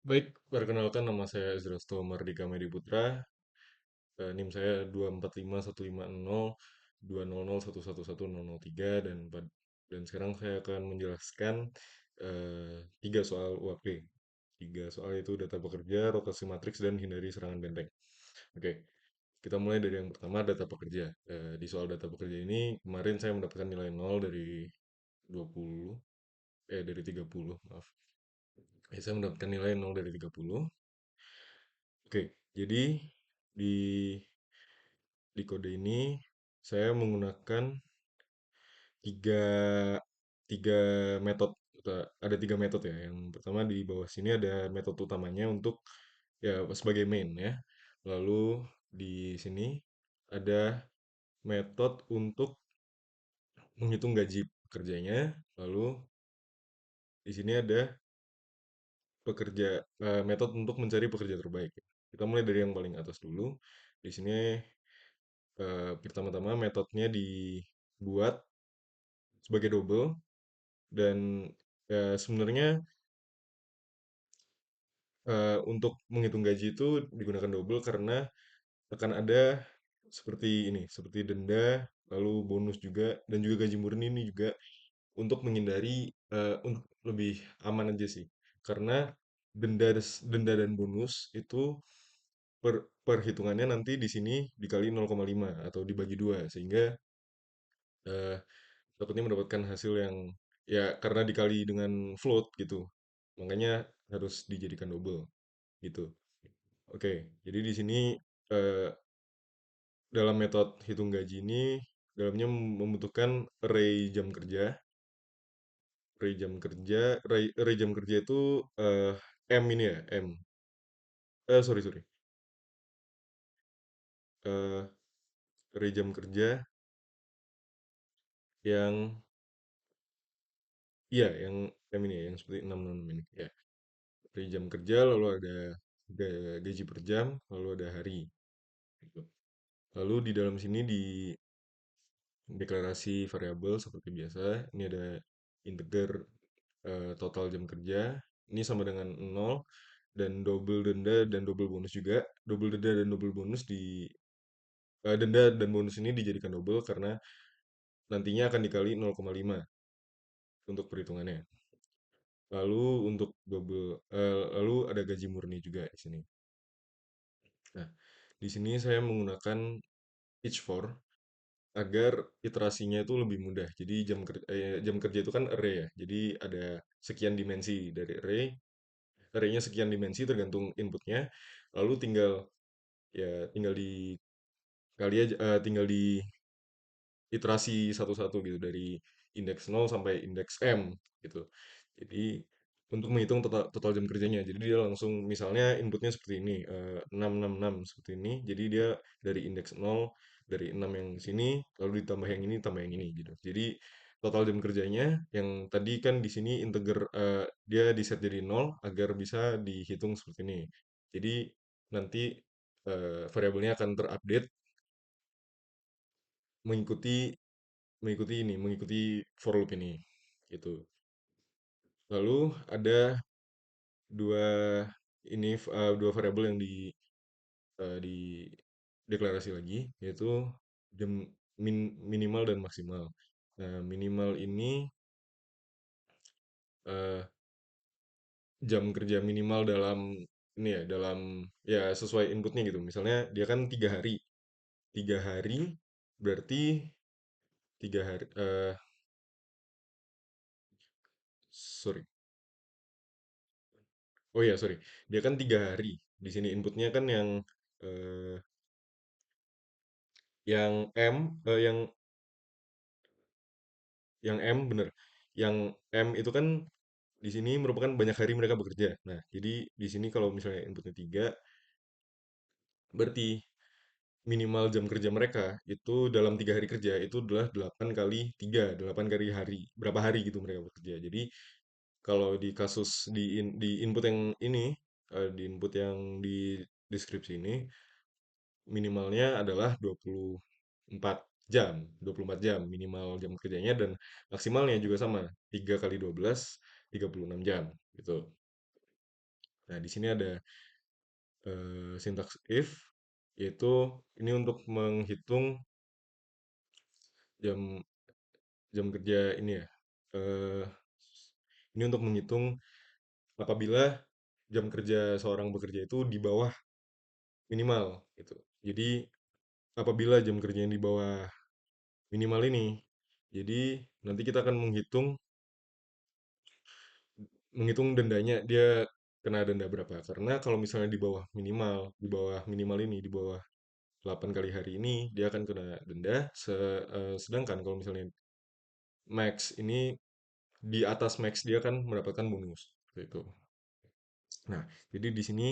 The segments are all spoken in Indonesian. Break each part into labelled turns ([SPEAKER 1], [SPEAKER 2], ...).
[SPEAKER 1] Baik, perkenalkan nama saya Ezrasto Mardika Medi Putra. NIM saya 245150200111100 dan sekarang saya akan menjelaskan tiga soal UAP. Tiga soal itu data pekerja, rotasi matriks, dan hindari serangan benteng. Oke, kita mulai dari yang pertama, data pekerja. Di soal data pekerja ini, kemarin saya mendapatkan nilai nol dari 20, dari 30, maaf. Saya mendapatkan nilai nol dari 30. Oke, jadi di di kode ini saya menggunakan tiga tiga metode. Ada tiga metode ya. Yang pertama di bawah sini ada metode utamanya untuk ya sebagai main ya. Lalu di sini ada metode untuk menghitung gaji pekerjanya. Lalu di sini ada metode untuk mencari pekerja terbaik. Kita mulai dari yang paling atas dulu. Di sini pertama-tama metodenya dibuat sebagai double dan sebenarnya untuk menghitung gaji itu digunakan double karena akan ada seperti ini, seperti denda, lalu bonus juga, dan juga gaji murni ini juga untuk menghindari untuk lebih aman aja sih. Karena denda dan bonus itu perhitungannya nanti di sini dikali 0,5 atau dibagi dua sehingga eh, takutnya mendapatkan hasil yang ya karena dikali dengan float gitu. Makanya harus dijadikan double gitu. Oke, jadi di sini eh, dalam metode hitung gaji ini dalamnya membutuhkan array jam kerja itu M ini ya, M. Sorry, sorry. Eh, Array jam kerja yang iya, yang M ini ya, yang seperti 666 ini. Ya, array jam kerja lalu ada gaji per jam, lalu ada hari gitu. Lalu di dalam sini di deklarasi variabel seperti biasa, ini ada integer total jam kerja, ini sama dengan 0, dan double denda dan double bonus juga. Double denda dan double bonus denda dan bonus ini dijadikan double karena nantinya akan dikali 0,5 untuk perhitungannya. Lalu untuk lalu ada gaji murni juga di sini. Nah, di sini saya menggunakan each for agar iterasinya itu lebih mudah. Jadi jam kerja itu kan array ya. Jadi ada sekian dimensi dari array. Arraynya sekian dimensi tergantung inputnya. Lalu tinggal dikali aja, tinggal di iterasi satu-satu gitu dari indeks 0 sampai indeks M gitu. Jadi untuk menghitung total jam kerjanya. Jadi dia langsung misalnya inputnya seperti ini 666 seperti ini. Jadi dia dari indeks 0 dari 6 yang sini lalu ditambah yang ini tambah yang ini gitu. Jadi total jam kerjanya yang tadi kan di sini integer dia di set jadi 0 agar bisa dihitung seperti ini. Jadi nanti variabelnya akan terupdate mengikuti mengikuti for loop ini gitu. Lalu ada dua dua variabel yang di deklarasi lagi yaitu jam minimal dan maksimal. Nah, minimal ini eh, jam kerja minimal dalam ini ya dalam ya sesuai inputnya gitu. Misalnya dia kan 3 hari, 3 hari berarti 3 hari sorry. Oh ya, sorry. Dia kan 3 hari. Di sini inputnya kan eh, yang M, yang M bener. Yang M itu kan di sini merupakan banyak hari mereka bekerja. Nah, jadi di sini kalau misalnya inputnya 3, berarti minimal jam kerja mereka itu dalam 3 hari kerja itu adalah 8 kali 3, 8 kali hari. Berapa hari gitu mereka bekerja. Jadi kalau di kasus di input yang ini, di input yang di deskripsi ini, minimalnya adalah 24 jam, 24 jam minimal jam kerjanya dan maksimalnya juga sama, 3 kali 12, 36 jam gitu. Nah, di sini ada sintaks if, yaitu ini untuk menghitung jam jam kerja ini ya. eh, ini untuk menghitung apabila jam kerja seorang bekerja itu di bawah minimal gitu. Jadi apabila jam kerjanya di bawah minimal ini, jadi nanti kita akan menghitung menghitung dendanya dia kena denda berapa. Karena kalau misalnya di bawah minimal ini, di bawah 8 kali hari ini, dia akan kena denda. Sedangkan kalau misalnya max ini di atas max dia akan mendapatkan bonus. Seperti itu. Nah, jadi di sini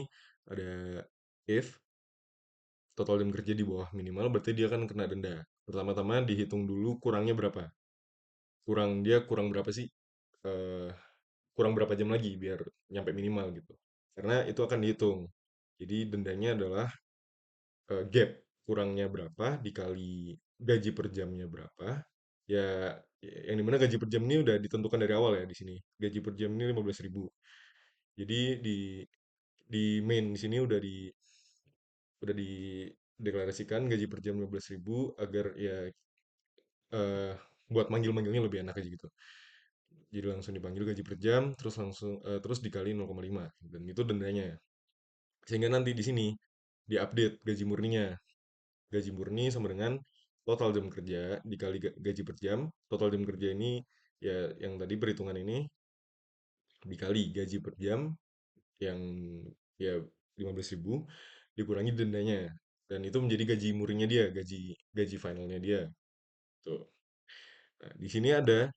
[SPEAKER 1] ada if total jam kerja di bawah minimal berarti dia akan kena denda. Pertama-tama dihitung dulu kurangnya berapa. Kurang berapa sih? Eh, kurang berapa jam lagi biar nyampe minimal gitu. Karena itu akan dihitung. Jadi dendanya adalah gap kurangnya berapa dikali gaji per jamnya berapa. Ya, yang dimana gaji per jam ini udah ditentukan dari awal ya di sini. Gaji per jam ini 15.000. Jadi di main di sini udah dideklarasikan gaji per jam 15.000 agar ya eh, buat manggil-manggilnya lebih enak aja gitu. Jadi langsung dipanggil gaji per jam, terus dikali 0,5 dan itu dendanya. Sehingga nanti di sini diupdate gaji murninya. Gaji murni sama dengan total jam kerja dikali gaji per jam. Total jam kerja ini ya yang tadi perhitungan ini dikali gaji per jam yang ya 15.000 dikurangi dendanya. Dan itu menjadi gaji murninya dia, gaji gaji finalnya dia. Tuh. Nah, di sini ada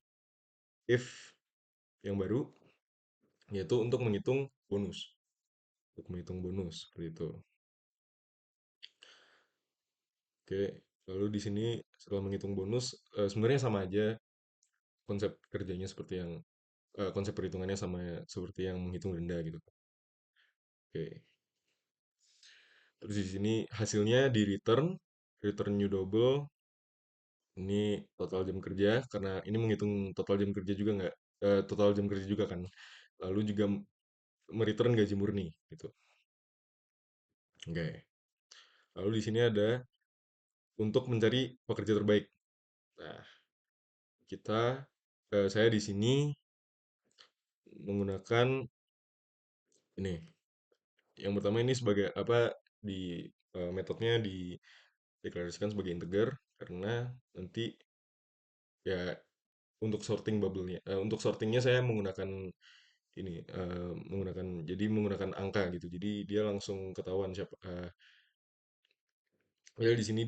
[SPEAKER 1] if yang baru yaitu untuk menghitung bonus. Untuk menghitung bonus seperti itu. Oke, lalu di sini setelah menghitung bonus sebenarnya sama aja konsep kerjanya seperti yang konsep perhitungannya sama seperti yang menghitung denda gitu. Oke. Terus di sini hasilnya di return new double ini total jam kerja karena ini menghitung total jam kerja juga nggak total jam kerja juga kan. Lalu juga mereturn gaji murni gitu. Oke. Lalu di sini ada untuk mencari pekerja terbaik. Nah, saya di sini menggunakan ini. Yang pertama ini sebagai apa di metodenya dideklarasikan sebagai integer karena nanti ya untuk sorting bubble-nya, untuk sortingnya saya menggunakan ini menggunakan angka gitu. Jadi dia langsung ketahuan siapa ya di sini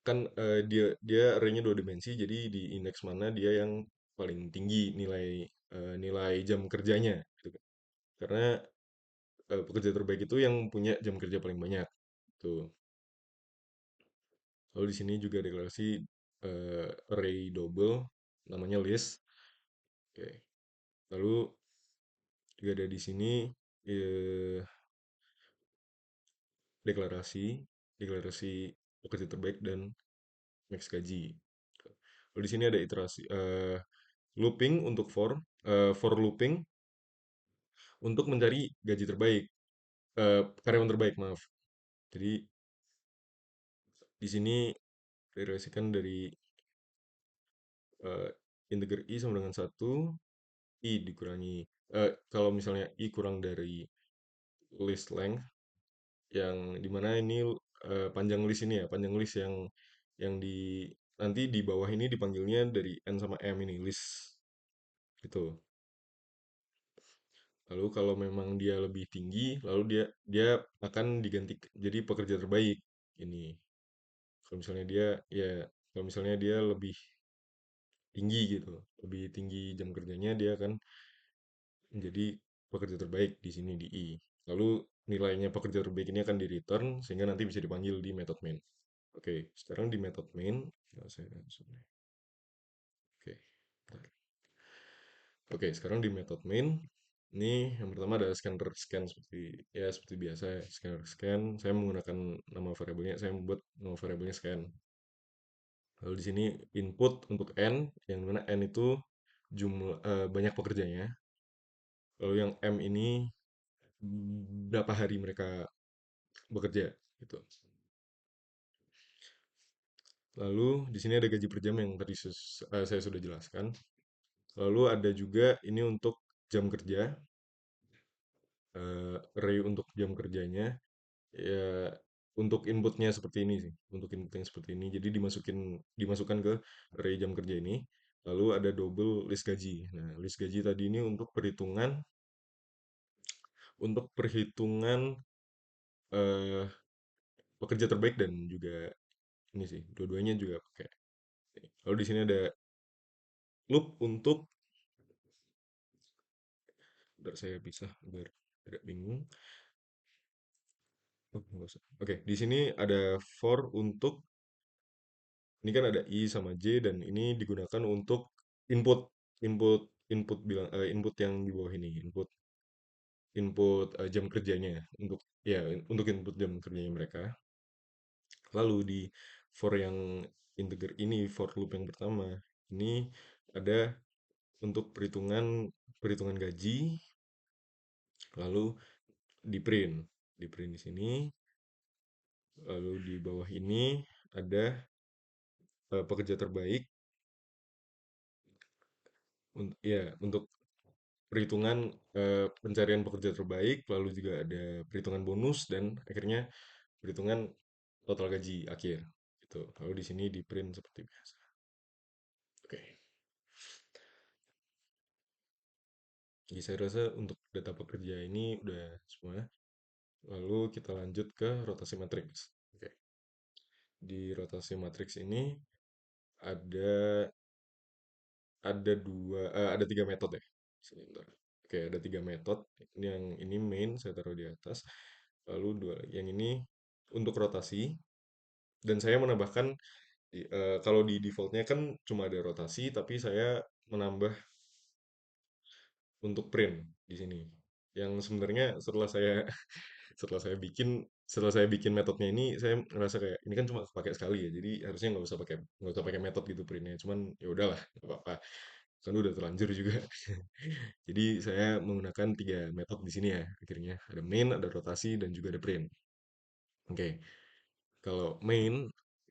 [SPEAKER 1] kan dia dia array-nya dua dimensi jadi di indeks mana dia yang paling tinggi nilai jam kerjanya gitu kan. Karena pekerja terbaik itu yang punya jam kerja paling banyak tuh. Lalu di sini juga deklarasi array double namanya list. Oke. Lalu juga ada di sini eh, deklarasi deklarasi pekerja terbaik dan max gaji. Lalu di sini ada iterasi looping untuk for looping untuk mencari gaji terbaik, karyawan terbaik, maaf. Jadi di sini direlasikan dari eh, integer i sama dengan satu, i dikurangi kalau misalnya i kurang dari list length yang dimana ini panjang list ini ya, panjang list yang nanti di bawah ini dipanggilnya dari n sama m ini list gitu. Lalu kalau memang dia lebih tinggi, lalu dia dia akan diganti jadi pekerja terbaik ini. Kalau misalnya dia ya kalau misalnya dia lebih tinggi gitu, lebih tinggi jam kerjanya dia akan menjadi pekerja terbaik di sini di I. Lalu nilainya pekerja terbaik ini akan di return sehingga nanti bisa dipanggil di method main. Oke, sekarang di method main ya, Oke. Bentar. Oke, sekarang di method main ini yang pertama ada scanner scan seperti biasa ya, scanner scan. Saya menggunakan nama variabelnya, saya membuat nama variabelnya scan. Lalu di sini input untuk n, yang mana n itu banyak pekerjanya. Lalu yang m ini berapa hari mereka bekerja gitu. Lalu di sini ada gaji per jam yang tadi saya sudah jelaskan. Lalu ada juga ini untuk jam kerja, array untuk jam kerjanya. Ya, untuk inputnya seperti ini sih, untuk inputnya seperti ini. Jadi dimasukkan ke array jam kerja ini. Lalu ada double list gaji. Nah, list gaji tadi ini untuk perhitungan eh, pekerja terbaik dan juga ini sih, dua-duanya juga pakai. Lalu di sini ada loop untuk, bentar saya pisah biar tidak bingung. Oh, nggak usah. Oke, di sini ada for untuk, ini kan ada I sama J dan ini digunakan untuk input input input yang di bawah ini, input input jam kerjanya untuk, ya, untuk input jam kerjanya mereka. Lalu di for yang integer ini, for loop yang pertama ini ada untuk perhitungan perhitungan gaji. Lalu di print di sini. Lalu di bawah ini ada pekerja terbaik, untuk perhitungan pencarian pekerja terbaik. Lalu juga ada perhitungan bonus dan akhirnya perhitungan total gaji akhir gitu. Lalu di sini di print seperti biasa. Oke. Jadi saya rasa untuk data pekerja ini udah semua. Lalu kita lanjut ke rotasi matriks. Oke. Di rotasi matriks ini ada ada tiga metode ya. Sini, bentar. Oke, ada tiga metode. Ini yang ini main saya taruh di atas. Lalu dua yang ini untuk rotasi. Dan saya menambahkan, kalau di defaultnya kan cuma ada rotasi, tapi saya menambah untuk print di sini. Yang sebenarnya setelah saya bikin metodenya ini, saya ngerasa kayak ini kan cuma pakai sekali ya, jadi harusnya nggak usah pakai metode gitu printnya. Cuman ya udahlah, nggak apa-apa, kan udah terlanjur juga. Jadi saya menggunakan tiga metode di sini ya akhirnya. Ada main, ada rotasi, dan juga ada print. Oke, kalau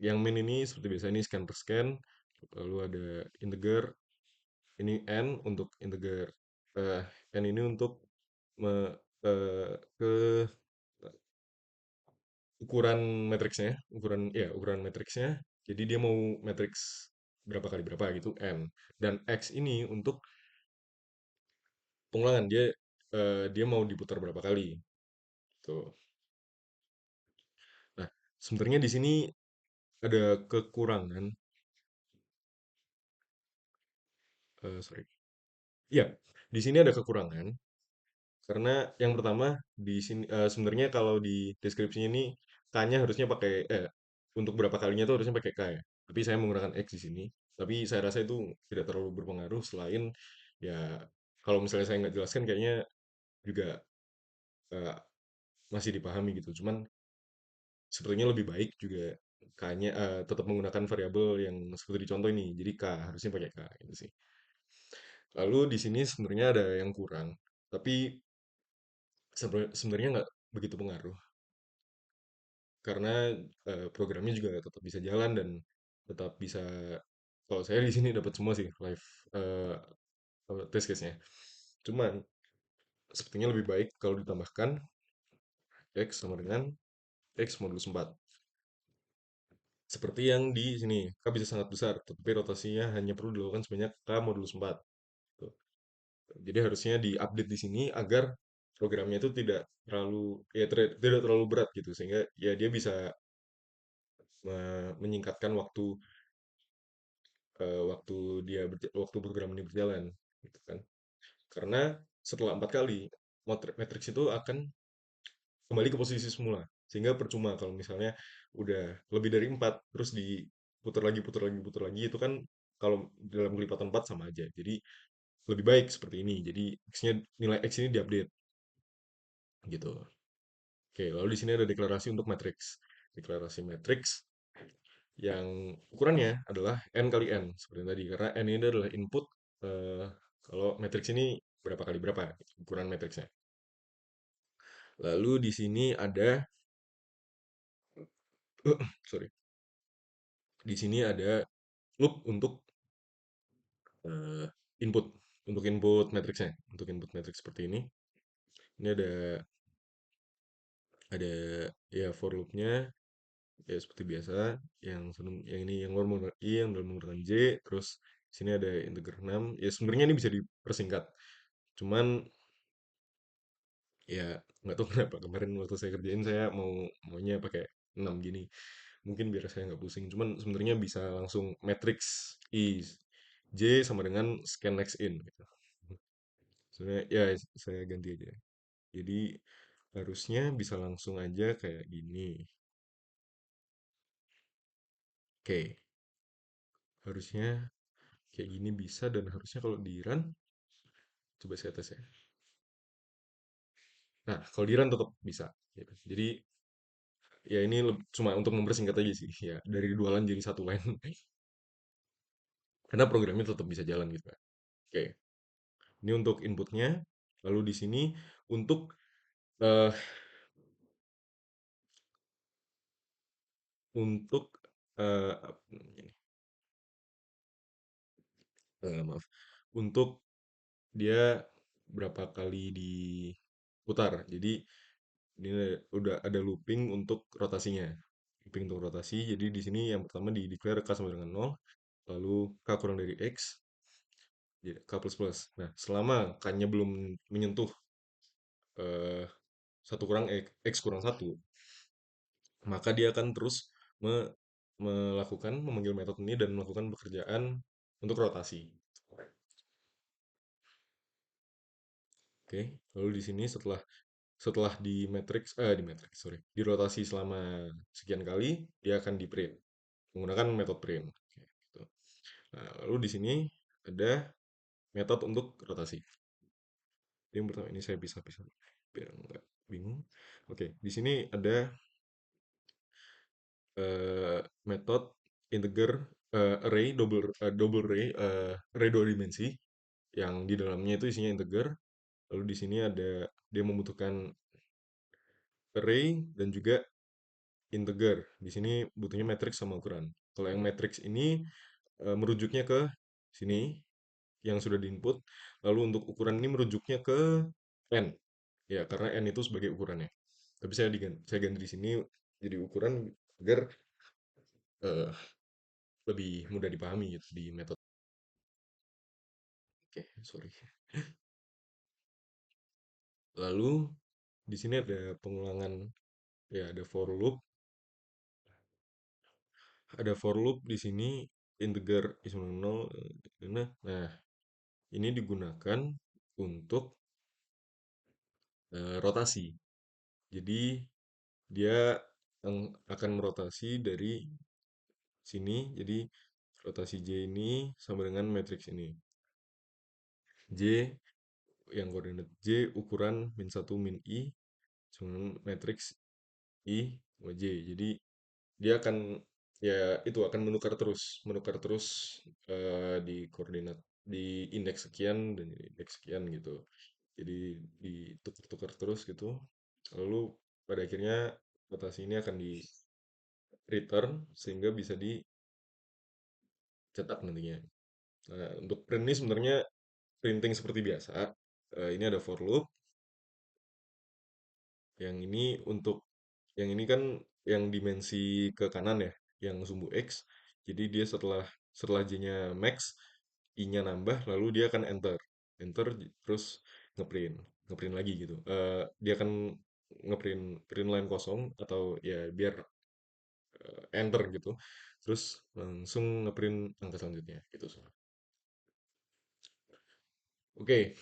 [SPEAKER 1] yang main ini seperti biasa, ini scan per scan. Lalu ada integer, ini n untuk integer, eh, n ini untuk me- ke ukuran matriksnya, ukuran matriksnya. Jadi dia mau matriks berapa kali berapa gitu, n. Dan x ini untuk pengulangan, dia mau diputar berapa kali tuh. Nah, sebenarnya di sini ada kekurangan. Sorry. Ya, di sini ada kekurangan karena yang pertama di sini, sebenarnya kalau di deskripsinya ini k-nya harusnya pakai, untuk berapa kalinya itu harusnya pakai k ya. Tapi saya menggunakan x di sini. Tapi saya rasa itu tidak terlalu berpengaruh, selain ya kalau misalnya saya nggak jelaskan kayaknya juga eh, masih dipahami gitu. Cuman sebetulnya lebih baik juga k-nya tetap menggunakan variabel yang seperti di contoh ini. Jadi k harusnya pakai k gitu sih. Lalu di sini sebenarnya ada yang kurang, tapi sebenarnya nggak begitu pengaruh karena programnya juga tetap bisa jalan dan tetap bisa. Kalau saya di sini dapat semua sih live, eh, test case-nya. Cuman sepertinya lebih baik kalau ditambahkan x sama dengan x modulus 4. Seperti yang di sini, k bisa sangat besar, tetapi rotasinya hanya perlu dilakukan sebanyak k modulus 4. Tuh. Jadi harusnya diupdate di sini agar programnya itu tidak terlalu, ya, tidak terlalu berat gitu, sehingga ya dia bisa menyingkatkan waktu waktu program ini berjalan gitu kan. Karena setelah 4 kali, matriks itu akan kembali ke posisi semula, sehingga percuma kalau misalnya udah lebih dari 4 terus diputar lagi putar lagi putar lagi, itu kan kalau dalam kelipatan 4 sama aja. Jadi lebih baik seperti ini, jadi nilai x ini diupdate gitu. Oke, lalu di sini ada deklarasi untuk matriks. Deklarasi matriks yang ukurannya adalah n kali n seperti tadi, karena n ini adalah input, kalau matriks ini berapa kali berapa, ukuran matriksnya. Lalu di sini ada sorry, di sini ada loop eh, input untuk input matriksnya, untuk input matriks seperti ini. Ini ada ya for loopnya ya seperti biasa, yang ini yang luar menggunakan i, yang dalam menggunakan j, terus sini ada integer 6. Ya sebenarnya ini bisa dipersingkat, cuman ya nggak tahu kenapa kemarin waktu saya kerjain saya maunya pakai 6 gini, mungkin biar saya nggak pusing, cuman sebenarnya bisa langsung matrix i j sama dengan scan next in gitu. Sebenarnya ya saya ganti aja, jadi harusnya bisa langsung aja kayak gini. Oke, harusnya kayak gini bisa, dan harusnya kalau di run, coba saya tes ya. Nah, kalau di run tetap bisa gitu. Jadi ya ini cuma untuk mempersingkat aja sih ya, dari dua line jadi satu line. Karena programnya tetap bisa jalan gitu kan. Oke, ini untuk inputnya. Lalu di sini untuk eh untuk apa namanya ini? Maaf. Untuk dia berapa kali diputar. Jadi ini udah ada looping untuk rotasinya. Looping untuk rotasi. Jadi di sini yang pertama di declare k sama dengan 0, lalu k kurang dari x, jadi k plus plus. Nah, selama k-nya belum menyentuh eh, satu kurang x kurang satu, maka dia akan terus memanggil metode ini dan melakukan pekerjaan untuk rotasi. Oke, lalu di sini setelah setelah di matrix sorry, dirotasi selama sekian kali, dia akan di print menggunakan metode print. Oke, gitu. Nah, lalu di sini ada metode untuk rotasi. Yang pertama ini saya pisah-pisah biar nggak bingung. Oke, di sini ada metode integer array double array dua dimensi yang di dalamnya itu isinya integer. Lalu di sini ada dia membutuhkan array dan juga integer. Di sini butuhnya matriks sama ukuran. Kalau yang matriks ini merujuknya ke sini yang sudah diinput. Lalu untuk ukuran ini merujuknya ke n. Ya, karena n itu sebagai ukurannya. Tapi saya ganti di sini jadi ukuran agar eh, lebih mudah dipahami gitu di metode. Oke, sorry. Lalu di sini ada pengulangan, ya ada for loop di sini integer is equal to 0. Nah, ini digunakan untuk rotasi. Jadi dia akan merotasi dari sini. Jadi rotasi J ini sama dengan matriks ini. J yang koordinat J ukuran min 1 min I sama dengan matriks I sama J. Jadi dia akan ya itu akan menukar terus di koordinat di indeks sekian dan indeks sekian gitu. Jadi ditukar-tukar terus gitu. Lalu pada akhirnya rotasi ini akan di return sehingga bisa dicetak nantinya. Nah, untuk print ini sebenarnya printing seperti biasa. Ini ada for loop. Yang ini untuk yang ini kan yang dimensi ke kanan ya, yang sumbu X. Jadi dia setelah setelah J-nya max, I-nya nambah, lalu dia akan enter. Enter terus ngeprint, ngeprint lagi gitu. Dia akan ngeprint print line kosong atau ya biar enter gitu. Terus langsung ngeprint angka selanjutnya gitu. Oke,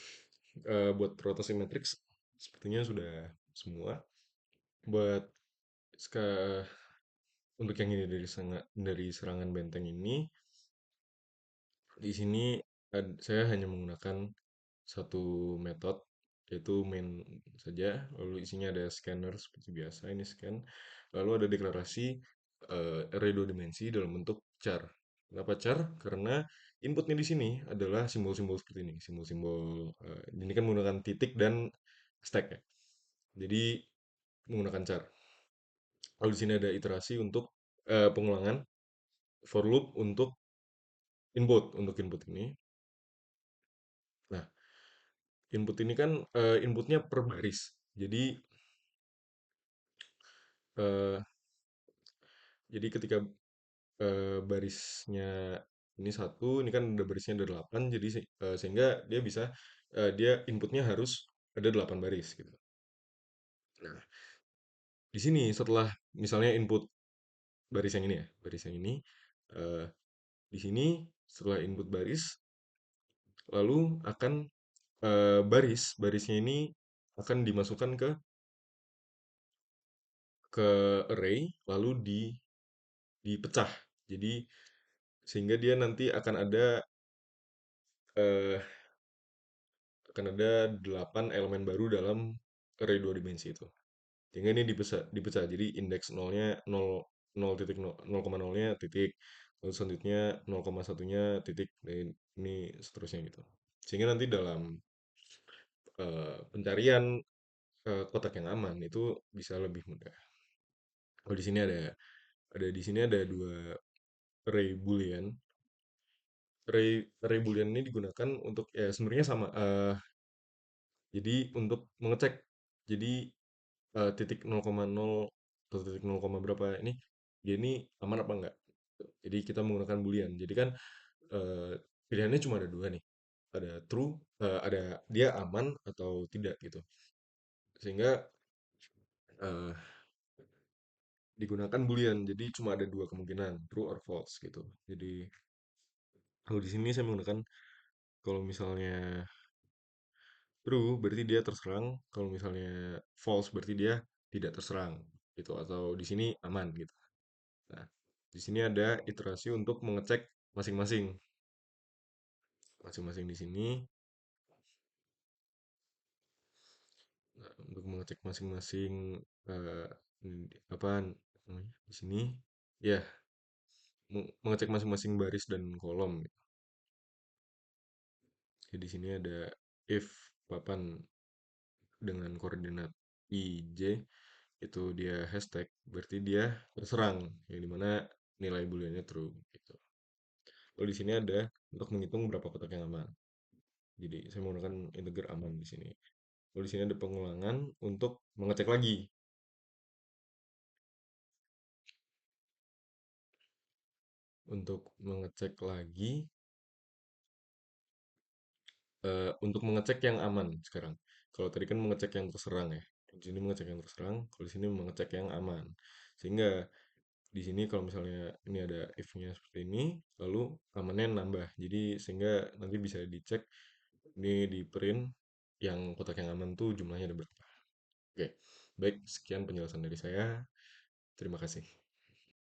[SPEAKER 1] buat rotasi matrix sepertinya sudah semua. Buat ska- untuk yang ini dari serangan benteng ini, di sini saya hanya menggunakan satu metode yaitu main saja. Lalu isinya ada scanner seperti biasa, ini scan. Lalu ada deklarasi array dua dimensi dalam bentuk char. Kenapa char? Karena inputnya di sini adalah simbol-simbol seperti ini, simbol-simbol ini kan menggunakan titik dan stack ya. Jadi menggunakan char. Lalu di sini ada iterasi untuk pengulangan, for loop untuk input ini. Nah, input ini kan inputnya per baris. Eh, jadi ketika barisnya ini satu, ini kan udah barisnya ada 8, jadi sehingga dia inputnya harus ada 8 baris gitu. Nah, di sini setelah misalnya input baris yang ini ya, baris yang ini, eh, di sini setelah input baris, lalu akan barisnya ini akan dimasukkan ke array, lalu dipecah. Jadi sehingga dia nanti eh, akan ada 8 elemen baru dalam array dua dimensi itu. Sehingga ini dipecah. Jadi indeks nolnya 0, 0,0-nya titik, lalu selanjutnya 0,1-nya titik, dan ini seterusnya gitu. Sehingga nanti dalam pencarian kotak yang aman itu bisa lebih mudah. Oh, di sini ada dua array boolean. Array boolean ini digunakan untuk ya sebenarnya sama. Jadi untuk mengecek. Jadi titik 0,0 atau titik 0, berapa ini dia ini aman apa enggak. Jadi kita menggunakan boolean. Jadi kan eh, pilihannya cuma ada dua nih. Ada true, ada dia aman atau tidak gitu. Sehingga eh, digunakan boolean. Jadi cuma ada dua kemungkinan, true or false gitu. Jadi kalau di sini saya menggunakan, kalau misalnya true berarti dia terserang, kalau misalnya false berarti dia tidak terserang gitu, atau di sini aman gitu. Nah, di sini ada iterasi untuk mengecek masing-masing. Masing-masing di sini, nah, untuk mengecek masing-masing eh, apa namanya di sini, ya mengecek masing-masing baris dan kolom. Jadi di sini ada if papan dengan koordinat i j itu dia hashtag, berarti dia terserang, yang dimana nilai booleannya true gitu. Lalu di sini ada untuk menghitung berapa kotak yang aman. Jadi saya menggunakan integer aman di sini. Lalu di sini ada pengulangan untuk mengecek lagi. Untuk mengecek lagi, untuk mengecek yang aman sekarang. Kalau tadi kan mengecek yang terserang ya. Di sini mengecek yang terserang, kalau di sini mengecek yang aman. Sehingga di sini kalau misalnya ini ada if-nya seperti ini, lalu amannya nambah. Jadi sehingga nanti bisa dicek ini di print yang kotak yang aman tuh jumlahnya ada berapa. Oke, baik, sekian penjelasan dari saya. Terima kasih.